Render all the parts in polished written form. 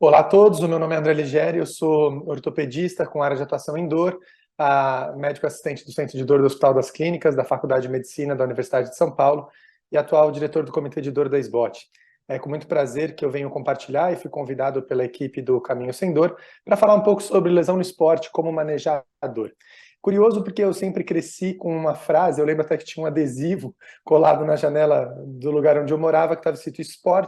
Olá a todos, o meu nome é André Ligieri, eu sou ortopedista com área de atuação em dor, médico assistente do Centro de Dor do Hospital das Clínicas, da Faculdade de Medicina da Universidade de São Paulo e atual diretor do Comitê de Dor da SBOT. É com muito prazer que eu venho compartilhar e fui convidado pela equipe do Caminho Sem Dor para falar um pouco sobre lesão no esporte, como manejar a dor. Curioso porque eu sempre cresci com uma frase, eu lembro até que tinha um adesivo colado na janela do lugar onde eu morava que estava escrito esporte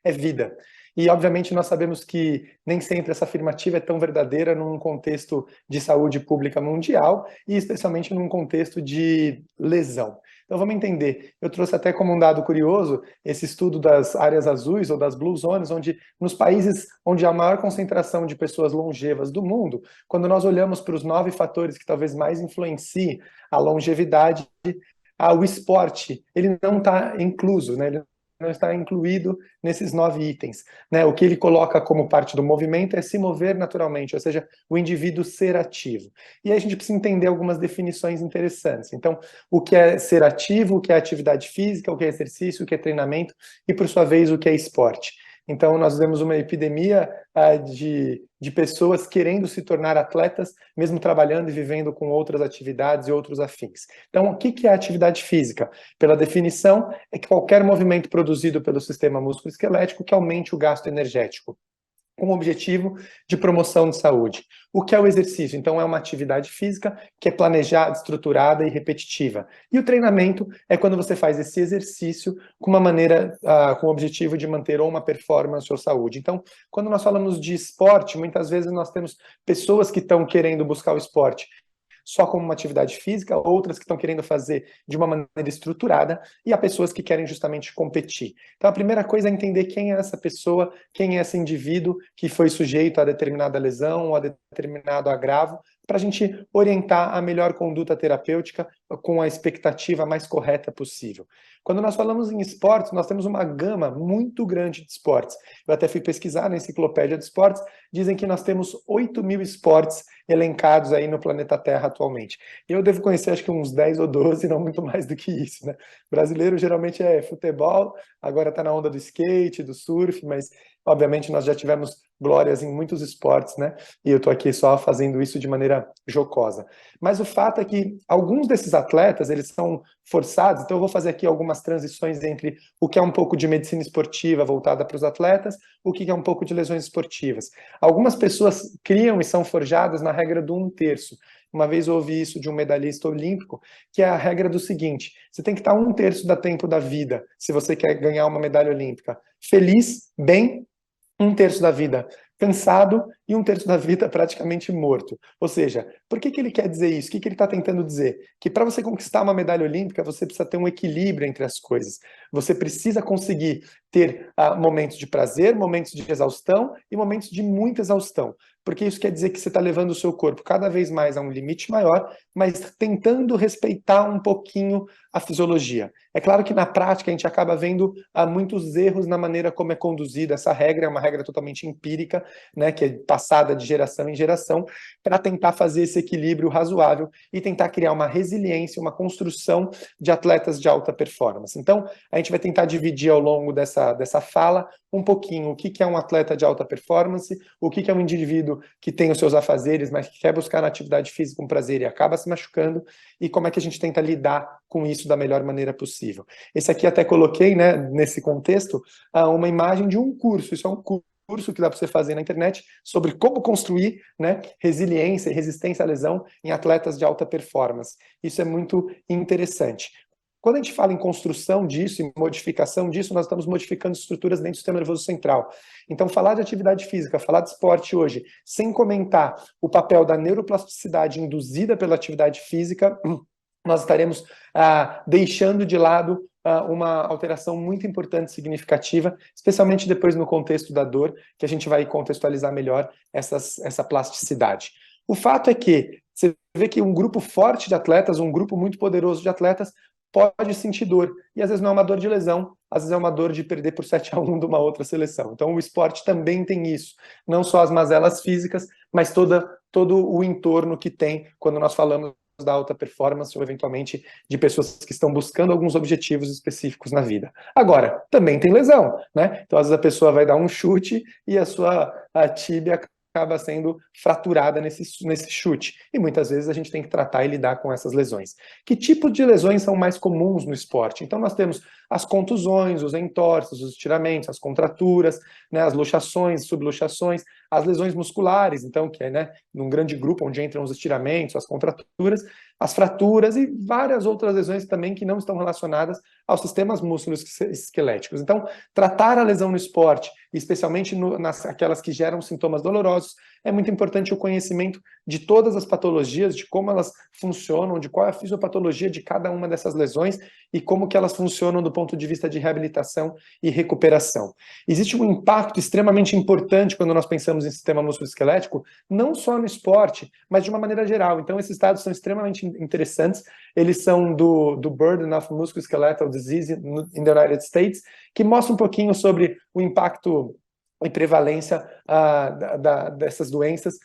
é vida. E, obviamente, nós sabemos que nem sempre essa afirmativa é tão verdadeira num contexto de saúde pública mundial e, especialmente, num contexto de lesão. Então, vamos entender. Eu trouxe até como um dado curioso esse estudo das áreas azuis ou das blue zones, onde nos países onde há a maior concentração de pessoas longevas do mundo, quando nós olhamos para os 9 fatores que talvez mais influenciem a longevidade, o esporte, ele não está incluso, né? Ele não está incluído nesses 9 itens. Né? O que ele coloca como parte do movimento é se mover naturalmente, ou seja, o indivíduo ser ativo. E aí a gente precisa entender algumas definições interessantes. Então, o que é ser ativo, o que é atividade física, o que é exercício, o que é treinamento e, por sua vez, o que é esporte. Então, nós vemos uma epidemia de pessoas querendo se tornar atletas, mesmo trabalhando e vivendo com outras atividades e outros afins. Então, o que é atividade física? Pela definição, é que qualquer movimento produzido pelo sistema músculo-esquelético que aumente o gasto energético, com o objetivo de promoção de saúde. O que é o exercício? Então, é uma atividade física que é planejada, estruturada e repetitiva. E o treinamento é quando você faz esse exercício com uma maneira, com o objetivo de manter ou uma performance ou saúde. Então, quando nós falamos de esporte, muitas vezes nós temos pessoas que estão querendo buscar o esporte só como uma atividade física, outras que estão querendo fazer de uma maneira estruturada, e há pessoas que querem justamente competir. Então, a primeira coisa é entender quem é essa pessoa, quem é esse indivíduo que foi sujeito a determinada lesão ou a determinado agravo, para a gente orientar a melhor conduta terapêutica com a expectativa mais correta possível. Quando nós falamos em esportes, nós temos uma gama muito grande de esportes. Eu até fui pesquisar na Enciclopédia de Esportes, dizem que nós temos 8.000 esportes elencados aí no planeta Terra atualmente. Eu devo conhecer acho que uns 10 ou 12, não muito mais do que isso, né? Brasileiro geralmente é futebol, agora está na onda do skate, do surf, mas obviamente nós já tivemos glórias em muitos esportes, né? E eu estou aqui só fazendo isso de maneira jocosa. Mas o fato é que alguns desses atletas, eles são forçados, então eu vou fazer aqui algumas transições entre o que é um pouco de medicina esportiva voltada para os atletas, o que é um pouco de lesões esportivas. Algumas pessoas criam e são forjadas na regra do 1/3. Uma vez eu ouvi isso de um medalhista olímpico, que é a regra do seguinte: você tem que estar 1/3 do tempo da vida, se você quer ganhar uma medalha olímpica, feliz, bem, 1/3 da vida cansado e 1/3 da vida praticamente morto. Ou seja, por que ele quer dizer isso? O que ele está tentando dizer? Que para você conquistar uma medalha olímpica, você precisa ter um equilíbrio entre as coisas. Você precisa conseguir ter momentos de prazer, momentos de exaustão e momentos de muita exaustão. Porque isso quer dizer que você está levando o seu corpo cada vez mais a um limite maior, mas tentando respeitar um pouquinho a fisiologia. É claro que na prática a gente acaba vendo muitos erros na maneira como é conduzida essa regra, é uma regra totalmente empírica, né, que é passada de geração em geração, para tentar fazer esse equilíbrio razoável e tentar criar uma resiliência, uma construção de atletas de alta performance. Então, a gente vai tentar dividir ao longo dessa fala um pouquinho o que é um atleta de alta performance, o que é um indivíduo que tem os seus afazeres, mas que quer buscar na atividade física com prazer e acaba se machucando, e como é que a gente tenta lidar com isso da melhor maneira possível. Esse aqui até coloquei, né, nesse contexto, uma imagem de um curso. Isso é um curso que dá para você fazer na internet sobre como construir, né, resiliência e resistência à lesão em atletas de alta performance. Isso é muito interessante. Quando a gente fala em construção disso, em modificação disso, nós estamos modificando estruturas dentro do sistema nervoso central. Então, falar de atividade física, falar de esporte hoje, sem comentar o papel da neuroplasticidade induzida pela atividade física, nós estaremos deixando de lado uma alteração muito importante e significativa, especialmente depois no contexto da dor, que a gente vai contextualizar melhor essa plasticidade. O fato é que você vê que um grupo forte de atletas, um grupo muito poderoso de atletas, pode sentir dor, e às vezes não é uma dor de lesão, às vezes é uma dor de perder por 7-1 de uma outra seleção. Então o esporte também tem isso, não só as mazelas físicas, mas todo o entorno que tem quando nós falamos da alta performance ou, eventualmente, de pessoas que estão buscando alguns objetivos específicos na vida. Agora, também tem lesão, né? Então, às vezes, a pessoa vai dar um chute e a tíbia acaba sendo fraturada nesse chute. E muitas vezes a gente tem que tratar e lidar com essas lesões. Que tipo de lesões são mais comuns no esporte? Então, nós temos as contusões, os entorses, os estiramentos, as contraturas, né, as luxações, subluxações, as lesões musculares, então, que é, né, num grande grupo onde entram os estiramentos, as contraturas, as fraturas e várias outras lesões também que não estão relacionadas aos sistemas músculo-esqueléticos. Então, tratar a lesão no esporte, especialmente aquelas que geram sintomas dolorosos, é muito importante o conhecimento de todas as patologias, de como elas funcionam, de qual é a fisiopatologia de cada uma dessas lesões e como que elas funcionam do ponto de vista de reabilitação e recuperação. Existe um impacto extremamente importante quando nós pensamos em sistema musculoesquelético, não só no esporte, mas de uma maneira geral. Então, esses dados são extremamente interessantes. Eles são do Burden of Musculoskeletal Disease in the United States, que mostra um pouquinho sobre o impacto e prevalência dessas doenças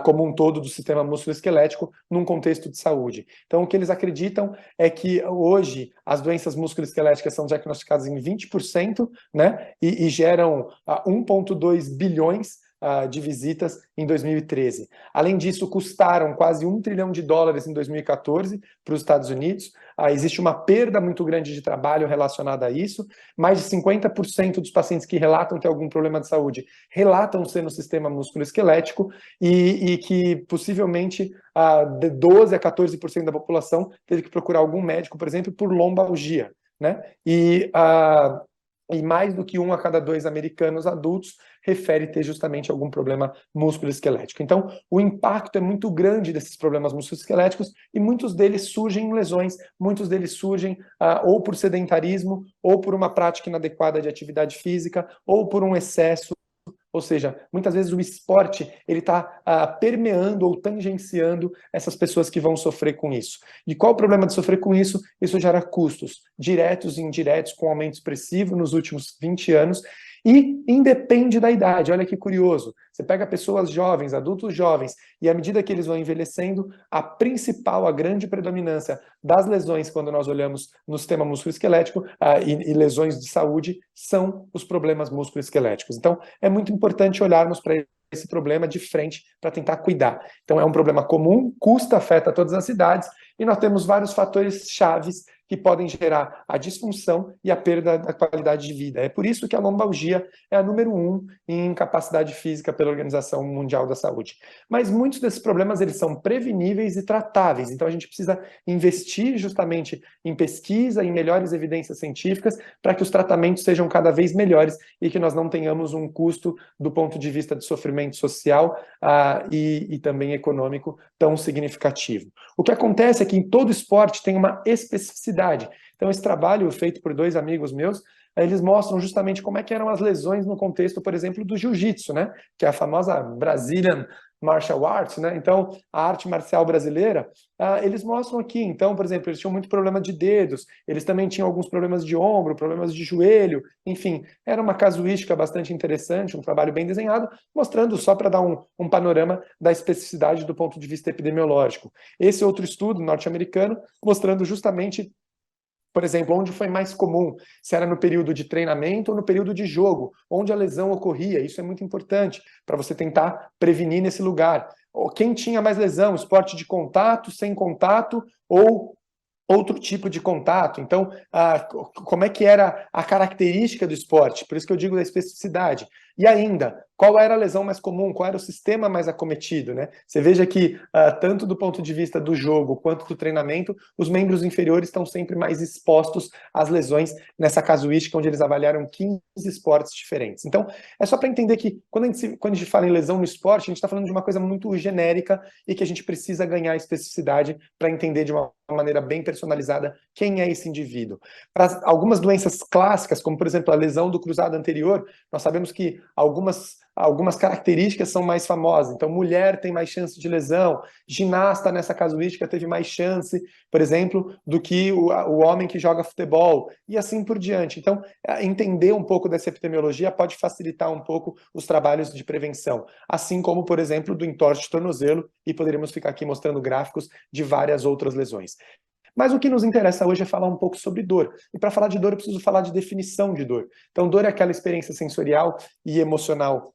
como um todo do sistema musculoesquelético num contexto de saúde. Então, o que eles acreditam é que hoje as doenças musculoesqueléticas são diagnosticadas em 20%, né, e geram 1,2 bilhões de visitas em 2013. Além disso, custaram quase $1 trilhão em 2014 para os Estados Unidos. Existe uma perda muito grande de trabalho relacionada a isso. Mais de 50% dos pacientes que relatam ter algum problema de saúde relatam ser no sistema musculoesquelético e que possivelmente de 12 a 14% da população teve que procurar algum médico, por exemplo, por lombalgia, né? E mais do que 1 a cada 2 americanos adultos refere ter justamente algum problema musculoesquelético. Então, o impacto é muito grande desses problemas musculoesqueléticos e muitos deles surgem em lesões, muitos deles surgem ou por sedentarismo, ou por uma prática inadequada de atividade física, ou por um excesso. Ou seja, muitas vezes o esporte ele está permeando ou tangenciando essas pessoas que vão sofrer com isso. E qual o problema de sofrer com isso? Isso gera custos diretos e indiretos com aumento expressivo nos últimos 20 anos e independe da idade. Olha que curioso. Você pega pessoas jovens, adultos jovens, e à medida que eles vão envelhecendo, a grande predominância das lesões, quando nós olhamos no sistema musculoesquelético e lesões de saúde, são os problemas musculoesqueléticos. Então, é muito importante olharmos para esse problema de frente para tentar cuidar. Então, é um problema comum, afeta todas as idades, e nós temos vários fatores chaves que podem gerar a disfunção e a perda da qualidade de vida. É por isso que a lombalgia é a número 1 em incapacidade física pela Organização Mundial da Saúde. Mas muitos desses problemas eles são preveníveis e tratáveis, então a gente precisa investir justamente em pesquisa, em melhores evidências científicas, para que os tratamentos sejam cada vez melhores e que nós não tenhamos um custo do ponto de vista de sofrimento social e também econômico tão significativo. O que acontece é que em todo esporte tem uma especificidade. Então, esse trabalho feito por 2 amigos meus, eles mostram justamente como é que eram as lesões no contexto, por exemplo, do jiu-jitsu, né? Que é a famosa Brazilian Martial Arts, né? Então, a arte marcial brasileira, eles mostram aqui. Então, por exemplo, eles tinham muito problema de dedos, eles também tinham alguns problemas de ombro, problemas de joelho, enfim, era uma casuística bastante interessante, um trabalho bem desenhado, mostrando só para dar um panorama da especificidade do ponto de vista epidemiológico. Esse outro estudo norte-americano mostrando justamente, por exemplo, onde foi mais comum, se era no período de treinamento ou no período de jogo, onde a lesão ocorria. Isso é muito importante para você tentar prevenir nesse lugar. Quem tinha mais lesão, esporte de contato, sem contato ou outro tipo de contato. Então, como é que era a característica do esporte? Por isso que eu digo da especificidade. E ainda, qual era a lesão mais comum? Qual era o sistema mais acometido, né? Você veja que, tanto do ponto de vista do jogo quanto do treinamento, os membros inferiores estão sempre mais expostos às lesões nessa casuística, onde eles avaliaram 15 esportes diferentes. Então, é só para entender que, quando a gente fala em lesão no esporte, a gente está falando de uma coisa muito genérica e que a gente precisa ganhar especificidade para entender de uma maneira bem personalizada quem é esse indivíduo. Para algumas doenças clássicas, como, por exemplo, a lesão do cruzado anterior, nós sabemos que algumas algumas características são mais famosas. Então, mulher tem mais chance de lesão, ginasta nessa casuística teve mais chance, por exemplo, do que o homem que joga futebol, e assim por diante. Então, entender um pouco dessa epidemiologia pode facilitar um pouco os trabalhos de prevenção, assim como, por exemplo, do entorse de tornozelo, e poderíamos ficar aqui mostrando gráficos de várias outras lesões. Mas o que nos interessa hoje é falar um pouco sobre dor. E para falar de dor, eu preciso falar de definição de dor. Então, dor é aquela experiência sensorial e emocional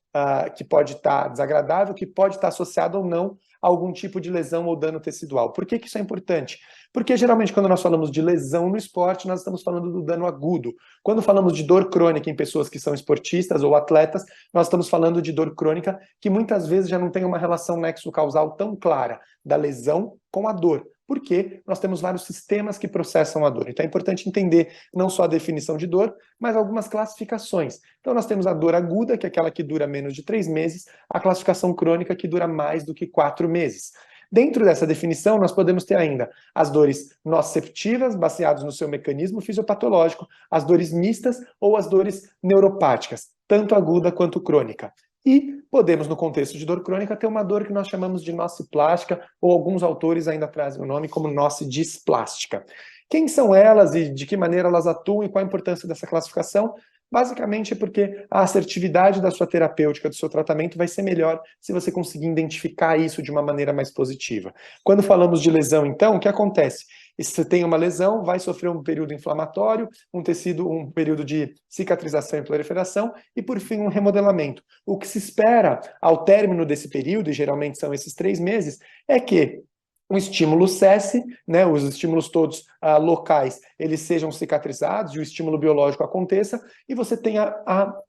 que pode estar desagradável, que pode estar associada ou não a algum tipo de lesão ou dano tecidual. Por que isso é importante? Porque geralmente quando nós falamos de lesão no esporte, nós estamos falando do dano agudo. Quando falamos de dor crônica em pessoas que são esportistas ou atletas, nós estamos falando de dor crônica que muitas vezes já não tem uma relação nexo-causal tão clara da lesão com a dor, porque nós temos vários sistemas que processam a dor. Então é importante entender não só a definição de dor, mas algumas classificações. Então nós temos a dor aguda, que é aquela que dura menos de 3 meses, a classificação crônica, que dura mais do que 4 meses. Dentro dessa definição, nós podemos ter ainda as dores nociceptivas, baseadas no seu mecanismo fisiopatológico, as dores mistas ou as dores neuropáticas, tanto aguda quanto crônica. E podemos, no contexto de dor crônica, ter uma dor que nós chamamos de nociplástica, ou alguns autores ainda trazem o nome como nocidiasplástica. Quem são elas e de que maneira elas atuam e qual a importância dessa classificação? Basicamente é porque a assertividade da sua terapêutica, do seu tratamento, vai ser melhor se você conseguir identificar isso de uma maneira mais positiva. Quando falamos de lesão, então, o que acontece? Se você tem uma lesão, vai sofrer um período inflamatório, um período de cicatrização e proliferação, e por fim um remodelamento. O que se espera ao término desse período, e geralmente são esses 3 meses, é que o estímulo cesse, né, os estímulos todos locais, eles sejam cicatrizados e o estímulo biológico aconteça e você tenha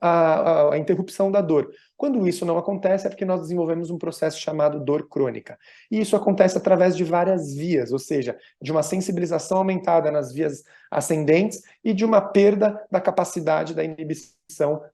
a interrupção da dor. Quando isso não acontece é porque nós desenvolvemos um processo chamado dor crônica. E isso acontece através de várias vias, ou seja, de uma sensibilização aumentada nas vias ascendentes e de uma perda da capacidade da inibição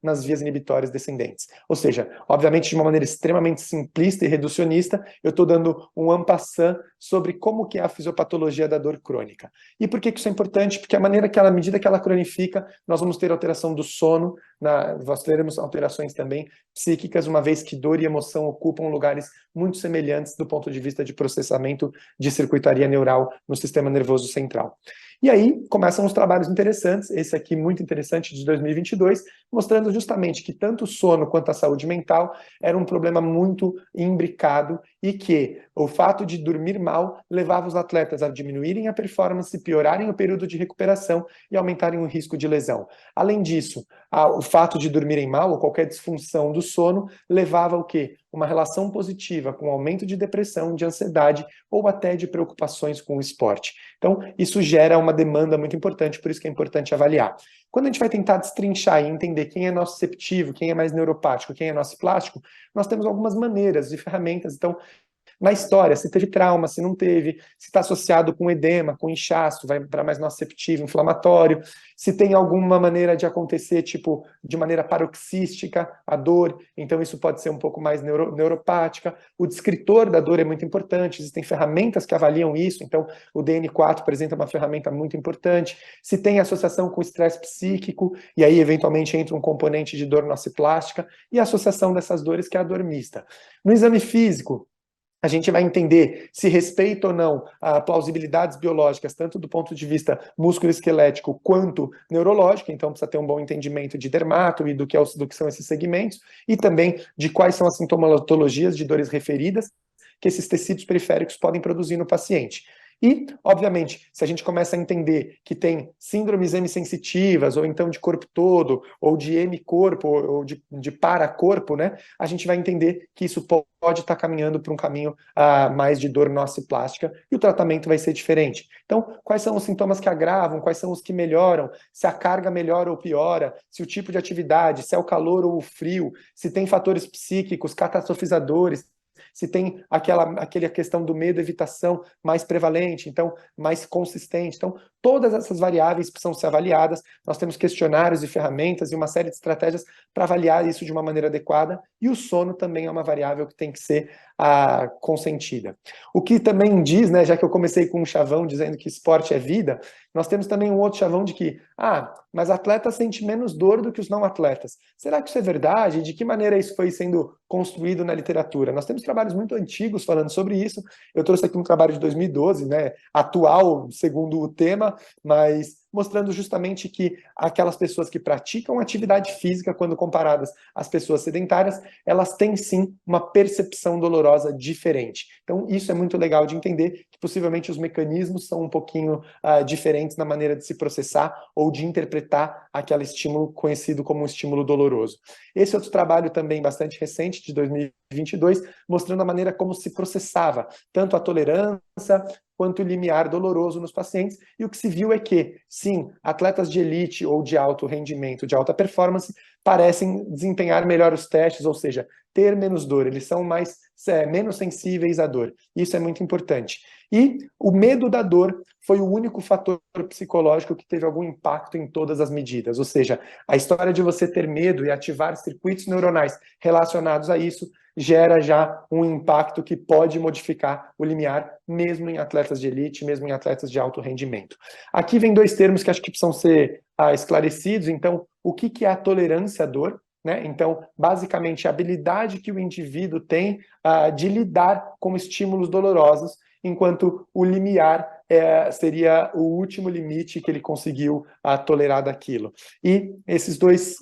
nas vias inibitórias descendentes. Ou seja, obviamente de uma maneira extremamente simplista e reducionista, eu estou dando um en passant sobre como que é a fisiopatologia da dor crônica. E por que isso é importante? Porque à medida que ela cronifica, nós vamos ter alteração do sono, nós teremos alterações também psíquicas, uma vez que dor e emoção ocupam lugares muito semelhantes do ponto de vista de processamento de circuitaria neural no sistema nervoso central. E aí começam os trabalhos interessantes, esse aqui muito interessante de 2022, mostrando justamente que tanto o sono quanto a saúde mental era um problema muito imbricado e que o fato de dormir mal levava os atletas a diminuírem a performance, piorarem o período de recuperação e aumentarem o risco de lesão. Além disso, o fato de dormirem mal ou qualquer disfunção do sono levava o quê? Uma relação positiva com aumento de depressão, de ansiedade ou até de preocupações com o esporte. Então, isso gera uma demanda muito importante, por isso que é importante avaliar. Quando a gente vai tentar destrinchar e entender quem é nociceptivo, quem é mais neuropático, quem é nociplástico, nós temos algumas maneiras e ferramentas. Então, na história, se teve trauma, se não teve, se está associado com edema, com inchaço, vai para mais nociceptivo, inflamatório, se tem alguma maneira de acontecer, tipo, de maneira paroxística, a dor, então isso pode ser um pouco mais neuropática. O descritor da dor é muito importante, existem ferramentas que avaliam isso, então o DN4 apresenta uma ferramenta muito importante. Se tem associação com estresse psíquico, e aí eventualmente entra um componente de dor nociplástica, e a associação dessas dores que é a dor mista. No exame físico, a gente vai entender se respeita ou não a plausibilidades biológicas, tanto do ponto de vista músculo-esquelético quanto neurológico, então precisa ter um bom entendimento de dermato e do que são esses segmentos, e também de quais são as sintomatologias de dores referidas que esses tecidos periféricos podem produzir no paciente. E, obviamente, se a gente começa a entender que tem síndromes hemissensitivas, ou então de corpo todo, ou de hemicorpo, ou de paracorpo, né, a gente vai entender que isso pode estar caminhando para um caminho mais de dor nociplástica, e o tratamento vai ser diferente. Então, quais são os sintomas que agravam, quais são os que melhoram, se a carga melhora ou piora, se o tipo de atividade, se é o calor ou o frio, se tem fatores psíquicos, catastrofizadores, se tem aquela questão do medo, evitação mais prevalente, então mais consistente. Então, todas essas variáveis precisam ser avaliadas, nós temos questionários e ferramentas e uma série de estratégias para avaliar isso de uma maneira adequada, e o sono também é uma variável que tem que ser consentida. O que também diz, né, já que eu comecei com um chavão dizendo que esporte é vida, nós temos também um outro chavão de que Ah, mas atletas sentem menos dor do que os não atletas. Será que isso é verdade? De que maneira isso foi sendo construído na literatura? Nós temos trabalhos muito antigos falando sobre isso. Eu trouxe aqui um trabalho de 2012, né, atual, segundo o tema, mas mostrando justamente que aquelas pessoas que praticam atividade física, quando comparadas às pessoas sedentárias, elas têm sim uma percepção dolorosa diferente. Então, isso é muito legal de entender, que possivelmente os mecanismos são um pouquinho diferentes na maneira de se processar ou de interpretar aquele estímulo conhecido como um estímulo doloroso. Esse outro trabalho também bastante recente, de 2022, mostrando a maneira como se processava tanto a tolerância quanto o limiar doloroso nos pacientes, e o que se viu é que, sim, atletas de elite ou de alto rendimento, de alta performance, parecem desempenhar melhor os testes, ou seja, ter menos dor, eles são menos sensíveis à dor. Isso é muito importante. E o medo da dor foi o único fator psicológico que teve algum impacto em todas as medidas, ou seja, a história de você ter medo e ativar circuitos neuronais relacionados a isso gera já um impacto que pode modificar o limiar, mesmo em atletas de elite, mesmo em atletas de alto rendimento. Aqui vem dois termos que acho que precisam ser esclarecidos. Então, o que é a tolerância à dor? Né? Então, basicamente, a habilidade que o indivíduo tem de lidar com estímulos dolorosos, enquanto o limiar seria o último limite que ele conseguiu tolerar daquilo. E esses dois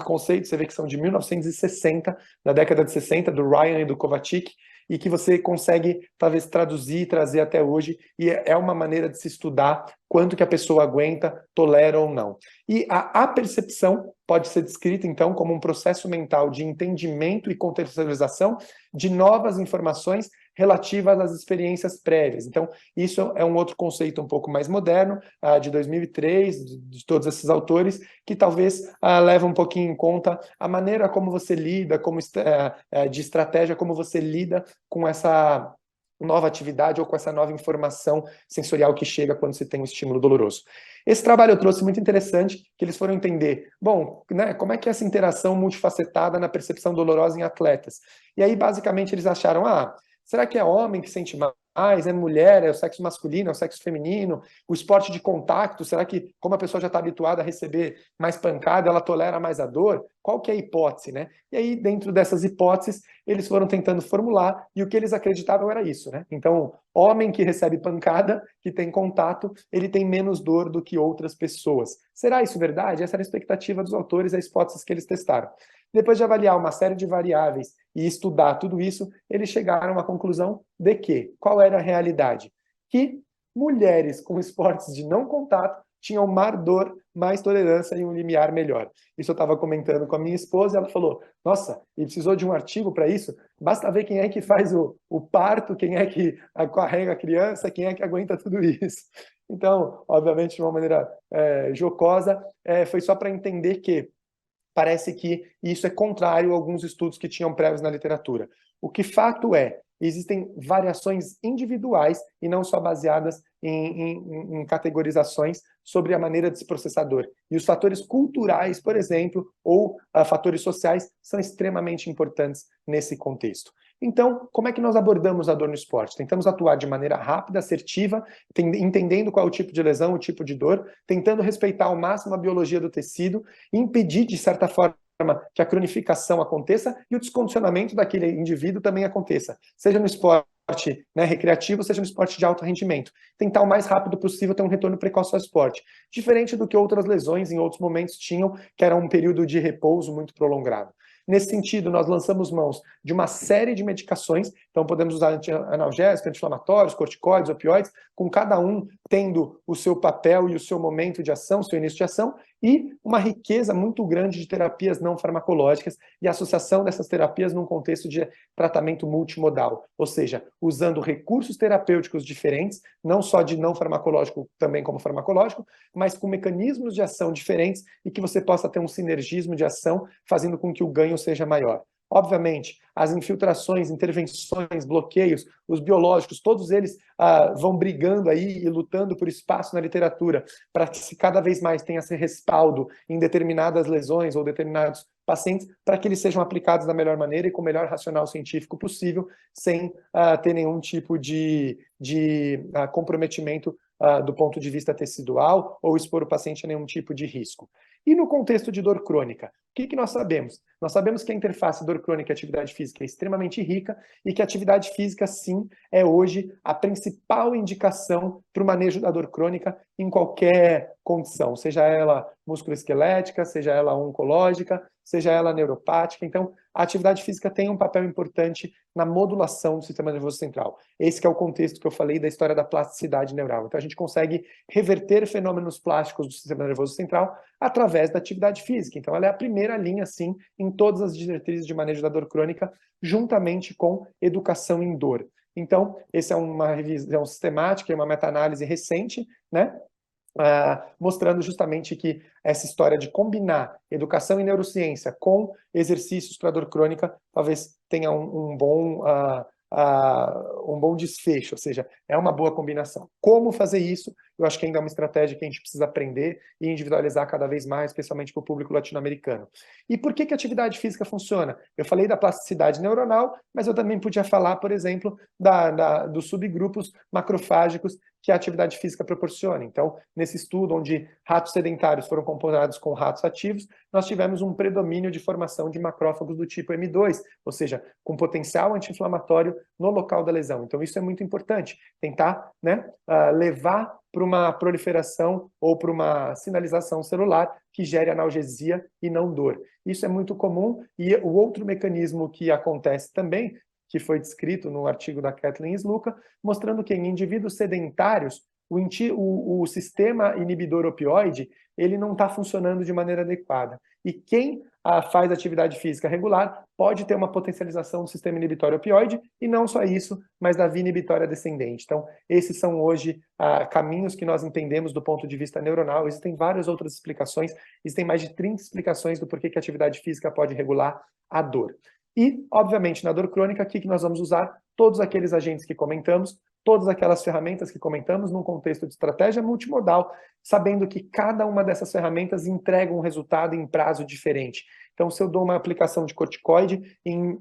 conceitos, você vê que são de 1960, da década de 60, do Ryan e do Kovacic, e que você consegue, talvez, traduzir e trazer até hoje, e é uma maneira de se estudar quanto que a pessoa aguenta, tolera ou não. E a percepção pode ser descrita, então, como um processo mental de entendimento e contextualização de novas informações relativas às experiências prévias. Então, isso é um outro conceito um pouco mais moderno, de 2003, de todos esses autores, que talvez leva um pouquinho em conta a maneira como você lida, de estratégia, como você lida com essa nova atividade ou com essa nova informação sensorial que chega quando se tem um estímulo doloroso. Esse trabalho eu trouxe muito interessante, que eles foram entender, bom, né, como é que é essa interação multifacetada na percepção dolorosa em atletas? E aí, basicamente, eles acharam, será que é homem que sente mais, é mulher, é o sexo masculino, é o sexo feminino, o esporte de contato, será que, como a pessoa já está habituada a receber mais pancada, ela tolera mais a dor? Qual que é a hipótese, né? E aí, dentro dessas hipóteses, eles foram tentando formular, e o que eles acreditavam era isso, né? Então, homem que recebe pancada, que tem contato, ele tem menos dor do que outras pessoas. Será isso verdade? Essa era a expectativa dos autores, as hipóteses que eles testaram. Depois de avaliar uma série de variáveis e estudar tudo isso, eles chegaram à conclusão de que, qual era a realidade? Que mulheres com esportes de não contato tinham mais tolerância e um limiar melhor. Isso eu estava comentando com a minha esposa, e ela falou, nossa, e precisou de um artigo para isso? Basta ver quem é que faz o parto, quem é que carrega a criança, quem é que aguenta tudo isso. Então, obviamente, de uma maneira jocosa, foi só para entender que parece que isso é contrário a alguns estudos que tinham prévios na literatura. O que fato é, existem variações individuais e não só baseadas em categorizações sobre a maneira de se processar dor. E os fatores culturais, por exemplo, ou fatores sociais, são extremamente importantes nesse contexto. Então, como é que nós abordamos a dor no esporte? Tentamos atuar de maneira rápida, assertiva, entendendo qual é o tipo de lesão, o tipo de dor, tentando respeitar ao máximo a biologia do tecido, impedir, de certa forma, que a cronificação aconteça e o descondicionamento daquele indivíduo também aconteça, seja no esporte recreativo, seja no esporte de alto rendimento. Tentar o mais rápido possível ter um retorno precoce ao esporte, diferente do que outras lesões em outros momentos tinham, que era um período de repouso muito prolongado. Nesse sentido, nós lançamos mãos de uma série de medicações, então podemos usar analgésicos, anti-inflamatórios, corticoides, opioides, com cada um tendo o seu papel e o seu momento de ação, seu início de ação, e uma riqueza muito grande de terapias não farmacológicas e associação dessas terapias num contexto de tratamento multimodal, ou seja, usando recursos terapêuticos diferentes, não só de não farmacológico, também como farmacológico, mas com mecanismos de ação diferentes e que você possa ter um sinergismo de ação, fazendo com que o ganho seja maior. Obviamente, as infiltrações, intervenções, bloqueios, os biológicos, todos eles vão brigando aí e lutando por espaço na literatura para que se cada vez mais tenha esse respaldo em determinadas lesões ou determinados pacientes, para que eles sejam aplicados da melhor maneira e com o melhor racional científico possível, sem ter nenhum tipo de comprometimento do ponto de vista tecidual ou expor o paciente a nenhum tipo de risco. E no contexto de dor crônica, o que nós sabemos? Nós sabemos que a interface dor crônica e atividade física é extremamente rica e que a atividade física, sim, é hoje a principal indicação para o manejo da dor crônica em qualquer condição, seja ela musculoesquelética, seja ela oncológica, seja ela neuropática. Então, a atividade física tem um papel importante na modulação do sistema nervoso central. Esse que é o contexto que eu falei da história da plasticidade neural. Então, a gente consegue reverter fenômenos plásticos do sistema nervoso central através da atividade física. Então, ela é a primeira linha, sim, em todas as diretrizes de manejo da dor crônica, juntamente com educação em dor. Então, esse é uma revisão sistemática, é uma meta-análise recente, né? Mostrando justamente que essa história de combinar educação em neurociência com exercícios para dor crônica talvez tenha um bom desfecho, ou seja, é uma boa combinação. Como fazer isso? Eu acho que ainda é uma estratégia que a gente precisa aprender e individualizar cada vez mais, especialmente para o público latino-americano. E por que a atividade física funciona? Eu falei da plasticidade neuronal, mas eu também podia falar, por exemplo, dos subgrupos macrofágicos que a atividade física proporciona. Então, nesse estudo onde ratos sedentários foram comparados com ratos ativos, nós tivemos um predomínio de formação de macrófagos do tipo M2, ou seja, com potencial anti-inflamatório no local da lesão. Então, isso é muito importante, tentar, né, levar para uma proliferação ou para uma sinalização celular que gere analgesia e não dor. Isso é muito comum, e o outro mecanismo que acontece também, que foi descrito no artigo da Kathleen Sluka, mostrando que em indivíduos sedentários, o sistema inibidor opioide ele não está funcionando de maneira adequada. E quem faz atividade física regular pode ter uma potencialização do sistema inibitório opioide, e não só isso, mas da via inibitória descendente. Então, esses são hoje caminhos que nós entendemos do ponto de vista neuronal. Existem várias outras explicações, existem mais de 30 explicações do porquê que a atividade física pode regular a dor. E, obviamente, na dor crônica, aqui que nós vamos usar todos aqueles agentes que comentamos, todas aquelas ferramentas que comentamos num contexto de estratégia multimodal, sabendo que cada uma dessas ferramentas entrega um resultado em prazo diferente. Então, se eu dou uma aplicação de corticoide, em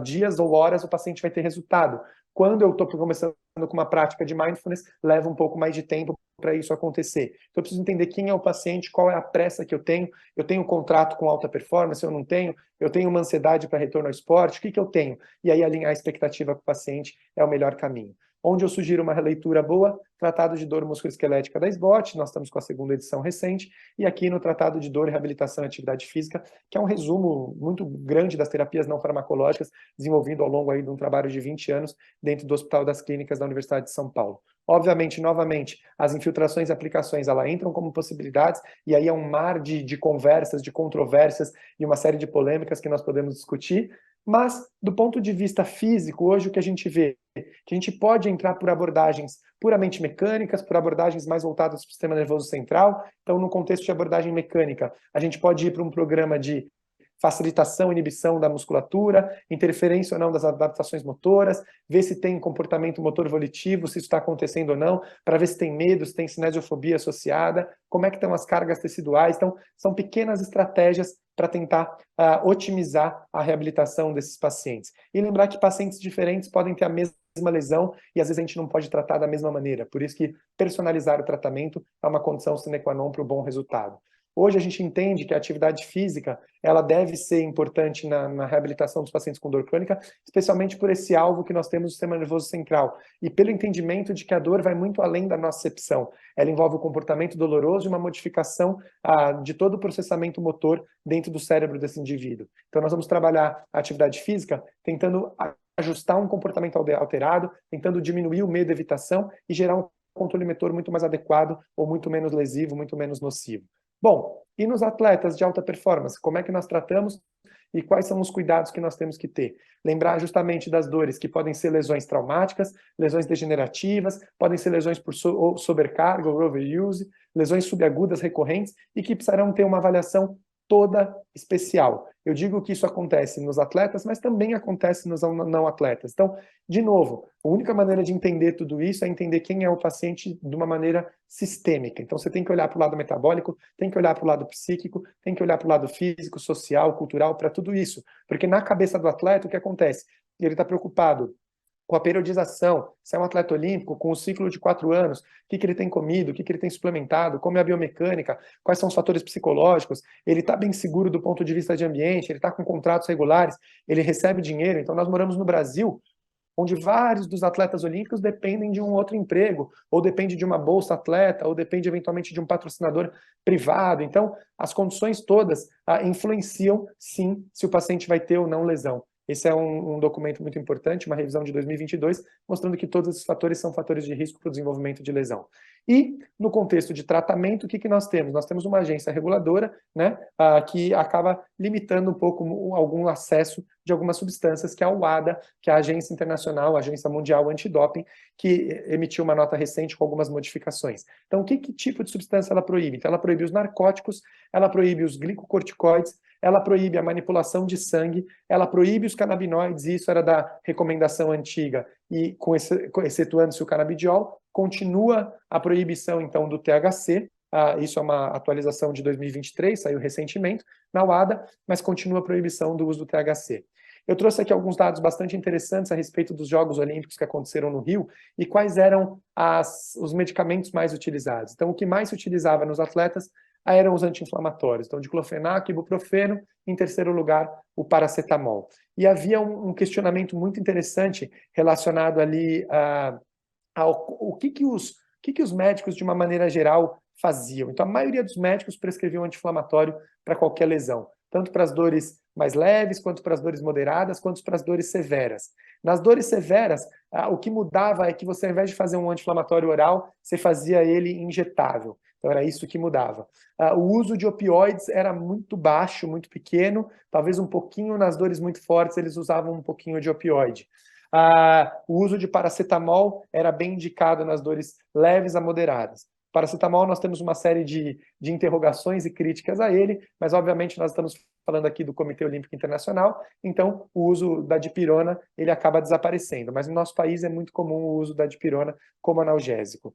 dias ou horas o paciente vai ter resultado. Quando eu estou começando com uma prática de mindfulness, leva um pouco mais de tempo para isso acontecer. Então, eu preciso entender quem é o paciente, qual é a pressa que eu tenho um contrato com alta performance, eu não tenho, eu tenho uma ansiedade para retorno ao esporte, o que eu tenho? E aí alinhar a expectativa com o paciente é o melhor caminho. Onde eu sugiro uma releitura boa, Tratado de Dor Musculoesquelética da SBOT, nós estamos com a segunda edição recente, e aqui no Tratado de Dor, Reabilitação e Atividade Física, que é um resumo muito grande das terapias não farmacológicas, desenvolvido ao longo aí de um trabalho de 20 anos dentro do Hospital das Clínicas da Universidade de São Paulo. Obviamente, novamente, as infiltrações e aplicações, elas entram como possibilidades, e aí é um mar de conversas, de controvérsias e uma série de polêmicas que nós podemos discutir, mas, do ponto de vista físico, hoje o que a gente vê que a gente pode entrar por abordagens puramente mecânicas, por abordagens mais voltadas para o sistema nervoso central. Então, no contexto de abordagem mecânica, a gente pode ir para um programa de facilitação e inibição da musculatura, interferência ou não das adaptações motoras, ver se tem comportamento motor volitivo, se isso está acontecendo ou não, para ver se tem medo, se tem cinesiofobia associada, como é que estão as cargas teciduais. Então, são pequenas estratégias para tentar otimizar a reabilitação desses pacientes. E lembrar que pacientes diferentes podem ter a mesma lesão e às vezes a gente não pode tratar da mesma maneira. Por isso que personalizar o tratamento é uma condição sine qua non para o bom resultado. Hoje a gente entende que a atividade física ela deve ser importante na reabilitação dos pacientes com dor crônica, especialmente por esse alvo que nós temos no sistema nervoso central e pelo entendimento de que a dor vai muito além da nocecepção. Ela envolve o comportamento doloroso e uma modificação de todo o processamento motor dentro do cérebro desse indivíduo. Então nós vamos trabalhar a atividade física tentando ajustar um comportamento alterado, tentando diminuir o medo e evitação e gerar um controle motor muito mais adequado ou muito menos lesivo, muito menos nocivo. Bom, e nos atletas de alta performance, como é que nós tratamos e quais são os cuidados que nós temos que ter? Lembrar justamente das dores, que podem ser lesões traumáticas, lesões degenerativas, podem ser lesões por sobrecarga ou overuse, lesões subagudas recorrentes e que precisarão ter uma avaliação toda especial. Eu digo que isso acontece nos atletas, mas também acontece nos não atletas. Então, de novo, a única maneira de entender tudo isso é entender quem é o paciente de uma maneira sistêmica. Então, você tem que olhar para o lado metabólico, tem que olhar para o lado psíquico, tem que olhar para o lado físico, social, cultural, para tudo isso. Porque na cabeça do atleta, o que acontece? Ele está preocupado com a periodização, se é um atleta olímpico, com o ciclo de 4 anos, o que ele tem comido, o que ele tem suplementado, como é a biomecânica, quais são os fatores psicológicos, ele está bem seguro do ponto de vista de ambiente, ele está com contratos regulares, ele recebe dinheiro. Então nós moramos no Brasil, onde vários dos atletas olímpicos dependem de um outro emprego, ou depende de uma bolsa atleta, ou depende eventualmente de um patrocinador privado. Então, as condições todas influenciam, sim, se o paciente vai ter ou não lesão. Esse é um documento muito importante, uma revisão de 2022, mostrando que todos esses fatores são fatores de risco para o desenvolvimento de lesão. E, no contexto de tratamento, o que nós temos? Nós temos uma agência reguladora, né, que acaba limitando um pouco algum acesso de algumas substâncias, que é a UADA, que é a Agência Internacional, a Agência Mundial Antidoping, que emitiu uma nota recente com algumas modificações. Então, que tipo de substância ela proíbe? Então, ela proíbe os narcóticos, ela proíbe os glicocorticoides, ela proíbe a manipulação de sangue, ela proíbe os canabinoides, e isso era da recomendação antiga, e excetuando-se o canabidiol, continua a proibição, então, do THC, isso é uma atualização de 2023, saiu recentemente na UADA, mas continua a proibição do uso do THC. Eu trouxe aqui alguns dados bastante interessantes a respeito dos Jogos Olímpicos que aconteceram no Rio e quais eram os medicamentos mais utilizados. Então, o que mais se utilizava nos atletas eram os anti-inflamatórios. Então, diclofenac, ibuprofeno, em terceiro lugar, o paracetamol. E havia um questionamento muito interessante relacionado ali ao que os médicos, de uma maneira geral, faziam. Então, a maioria dos médicos prescreviam anti-inflamatório para qualquer lesão, tanto para as dores mais leves, quanto para as dores moderadas, quanto para as dores severas. Nas dores severas, o que mudava é que você, ao invés de fazer um anti-inflamatório oral, você fazia ele injetável. Então, era isso que mudava. O uso de opioides era muito baixo, muito pequeno, talvez um pouquinho nas dores muito fortes, eles usavam um pouquinho de opioide. O uso de paracetamol era bem indicado nas dores leves a moderadas. Paracetamol, nós temos uma série de interrogações e críticas a ele, mas obviamente nós estamos falando aqui do Comitê Olímpico Internacional, então o uso da dipirona ele acaba desaparecendo, mas no nosso país é muito comum o uso da dipirona como analgésico.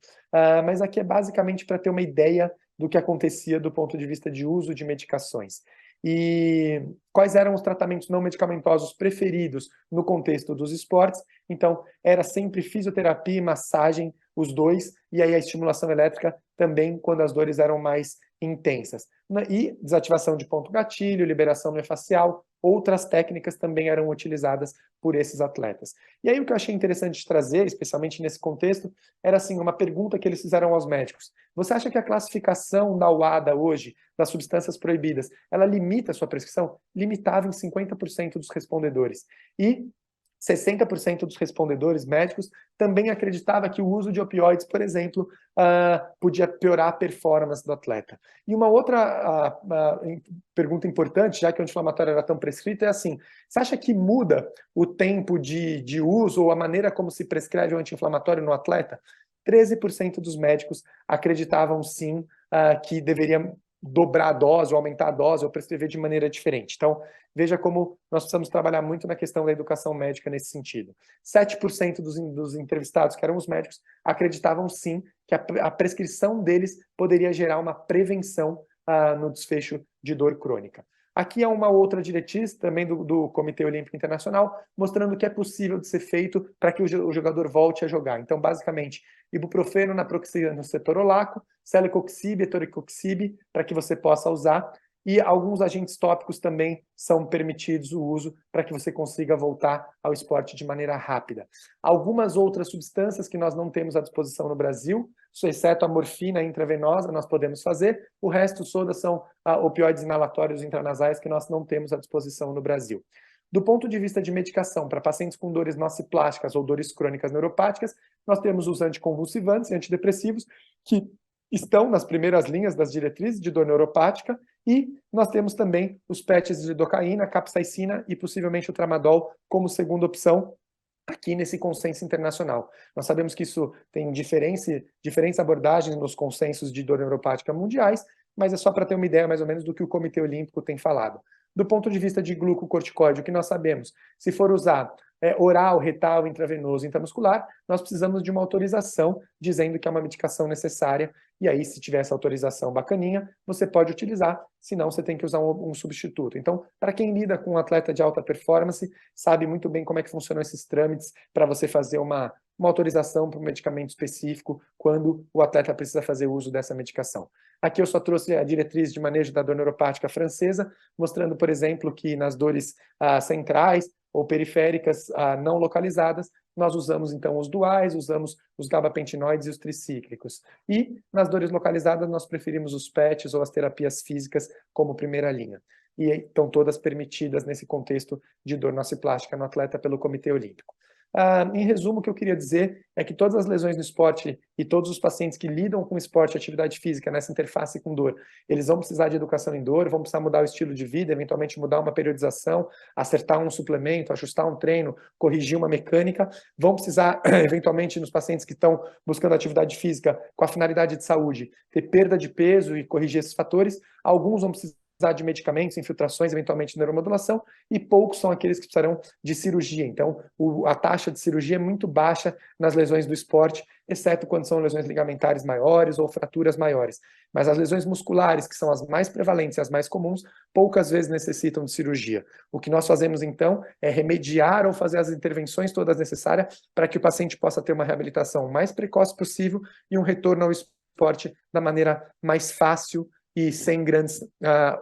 Mas aqui é basicamente para ter uma ideia do que acontecia do ponto de vista de uso de medicações. E quais eram os tratamentos não medicamentosos preferidos no contexto dos esportes? Então, era sempre fisioterapia e massagem, os dois, e aí a estimulação elétrica também quando as dores eram mais intensas. E desativação de ponto gatilho, liberação miofascial, outras técnicas também eram utilizadas por esses atletas. E aí o que eu achei interessante de trazer, especialmente nesse contexto, era assim, uma pergunta que eles fizeram aos médicos. Você acha que a classificação da UADA hoje, das substâncias proibidas, ela limita a sua prescrição? Limitava em 50% dos respondedores. E 60% dos respondedores médicos também acreditava que o uso de opioides, por exemplo, podia piorar a performance do atleta. E uma outra pergunta importante, já que o anti-inflamatório era tão prescrito, é assim, você acha que muda o tempo de uso ou a maneira como se prescreve o anti-inflamatório no atleta? 13% dos médicos acreditavam sim que deveria dobrar a dose, ou aumentar a dose, ou prescrever de maneira diferente. Então, veja como nós precisamos trabalhar muito na questão da educação médica nesse sentido. 7% dos entrevistados, que eram os médicos, acreditavam sim que a prescrição deles poderia gerar uma prevenção no desfecho de dor crônica. Aqui é uma outra diretriz também do Comitê Olímpico Internacional, mostrando que é possível de ser feito para que o jogador volte a jogar. Então, basicamente, ibuprofeno, naproxeno no cetorolaco, celecoxib, etoricoxib, para que você possa usar. E alguns agentes tópicos também são permitidos o uso para que você consiga voltar ao esporte de maneira rápida. Algumas outras substâncias que nós não temos à disposição no Brasil, exceto a morfina intravenosa, nós podemos fazer. O resto todas são opioides inalatórios intranasais que nós não temos à disposição no Brasil. Do ponto de vista de medicação para pacientes com dores nociplásticas ou dores crônicas neuropáticas, nós temos os anticonvulsivantes e antidepressivos, que estão nas primeiras linhas das diretrizes de dor neuropática, e nós temos também os PETs de lidocaína, capsaicina e possivelmente o tramadol como segunda opção aqui nesse consenso internacional. Nós sabemos que isso tem diferentes abordagens nos consensos de dor neuropática mundiais, mas é só para ter uma ideia mais ou menos do que o Comitê Olímpico tem falado. Do ponto de vista de glucocorticoide, o que nós sabemos? Se for usar oral, retal, intravenoso, intramuscular, nós precisamos de uma autorização dizendo que é uma medicação necessária, e aí se tiver essa autorização bacaninha, você pode utilizar, senão você tem que usar um substituto. Então, para quem lida com um atleta de alta performance, sabe muito bem como é que funcionam esses trâmites para você fazer uma autorização para um medicamento específico quando o atleta precisa fazer uso dessa medicação. Aqui eu só trouxe a diretriz de manejo da dor neuropática francesa, mostrando, por exemplo, que nas dores centrais ou periféricas não localizadas, nós usamos então os duais, usamos os gabapentinoides e os tricíclicos. E nas dores localizadas, nós preferimos os PETs ou as terapias físicas como primeira linha. E estão todas permitidas nesse contexto de dor nociplástica no atleta pelo Comitê Olímpico. Em resumo, o que eu queria dizer é que todas as lesões no esporte e todos os pacientes que lidam com esporte e atividade física nessa interface com dor, eles vão precisar de educação em dor, vão precisar mudar o estilo de vida, eventualmente mudar uma periodização, acertar um suplemento, ajustar um treino, corrigir uma mecânica, vão precisar, eventualmente, nos pacientes que estão buscando atividade física com a finalidade de saúde, ter perda de peso e corrigir esses fatores, alguns vão precisar de medicamentos, infiltrações, eventualmente neuromodulação, e poucos são aqueles que precisarão de cirurgia. Então, a taxa de cirurgia é muito baixa nas lesões do esporte, exceto quando são lesões ligamentares maiores ou fraturas maiores. Mas as lesões musculares, que são as mais prevalentes e as mais comuns, poucas vezes necessitam de cirurgia. O que nós fazemos, então, é remediar ou fazer as intervenções todas necessárias para que o paciente possa ter uma reabilitação mais precoce possível e um retorno ao esporte da maneira mais fácil e sem grandes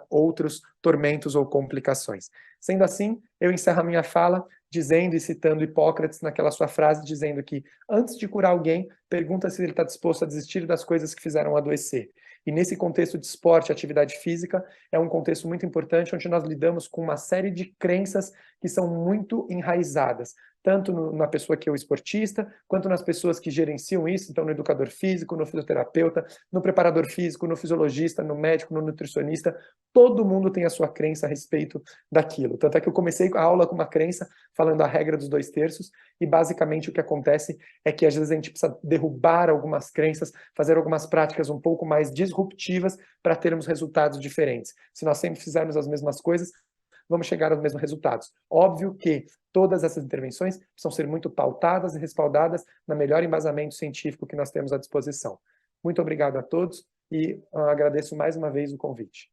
outros tormentos ou complicações. Sendo assim, eu encerro a minha fala dizendo e citando Hipócrates naquela sua frase, dizendo que antes de curar alguém, pergunta se ele está disposto a desistir das coisas que fizeram adoecer. E nesse contexto de esporte e atividade física, é um contexto muito importante, onde nós lidamos com uma série de crenças que são muito enraizadas, tanto na pessoa que é o esportista, quanto nas pessoas que gerenciam isso, então no educador físico, no fisioterapeuta, no preparador físico, no fisiologista, no médico, no nutricionista, todo mundo tem a sua crença a respeito daquilo. Tanto é que eu comecei a aula com uma crença, falando a regra dos 2/3, e basicamente o que acontece é que às vezes a gente precisa derrubar algumas crenças, fazer algumas práticas um pouco mais disruptivas para termos resultados diferentes. Se nós sempre fizermos as mesmas coisas, vamos chegar aos mesmos resultados. Óbvio que todas essas intervenções precisam ser muito pautadas e respaldadas no melhor embasamento científico que nós temos à disposição. Muito obrigado a todos e agradeço mais uma vez o convite.